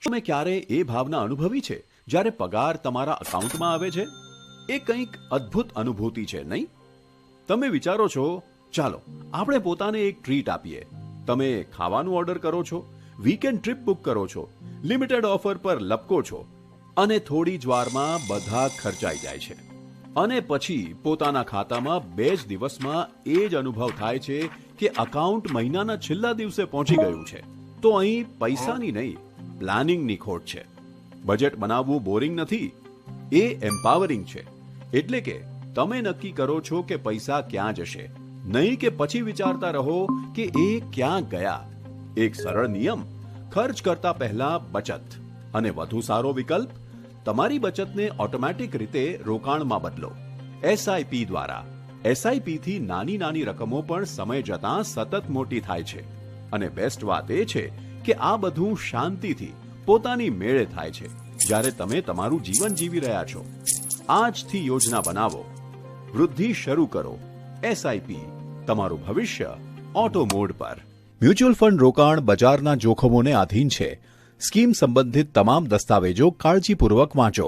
તમે ક્યારે એ ભાવના અનુભવી છે જ્યારે પગાર તમારા અકાઉન્ટમાં આવે છે? એ કંઈક અદ્ભુત અનુભૂતિ છે, નહીં? તમે વિચારો છો, ચાલો આપણે પોતાને એક ટ્રીટ આપીએ. તમે ખાવાનું ઓર્ડર કરો છો, વીકેન્ડ ટ્રીપ બુક કરો છો, લિમિટેડ ઓફર પર લપકો છો અને થોડી જ વારમાં બધા ખર્ચાઈ જાય છે. અને પછી પોતાના ખાતામાં 2 જ દિવસમાં એ જ અનુભવ થાય છે કે અકાઉન્ટ મહિનાના છેલ્લા દિવસે પહોંચી ગયું છે. તો અહીં પૈસાની નહીં, પ્લાનિંગની ખોટ છે. બજેટ બનાવવું બોરિંગ નથી, એ એમ્પાવરિંગ છે. એટલે કે તમે નક્કી કરો છો કે પૈસા ક્યાં જશે, નહીં કે પછી વિચારતા રહો કે એ ક્યાં ગયા. એક સરળ નિયમ: ખર્ચ કરતા પહેલા બચત. અને વધુ સારો વિકલ્પ, તમારી બચતને ઓટોમેટિક રીતે રોકાણમાં બદલો, એસઆઈપી દ્વારા. એસઆઈપી થી નાની નાની રકમો પણ સમય જતાં સતત મોટી થાય છે. અને બેસ્ટ વાત એ છે કે આ બધું શાંતિથી પોતાની મેળે થાય છે જ્યારે તમે તમારું જીવન જીવી રહ્યા છો. આજથી યોજના બનાવો, વૃદ્ધિ શરૂ કરો. એસઆઈપી, તમારું ભવિષ્ય ઓટો મોડ પર. મ્યુચ્યુઅલ ફંડ રોકાણ બજારના જોખમોને આધીન છે. સ્કીમ સંબંધિત તમામ દસ્તાવેજો કાળજીપૂર્વક વાંચો.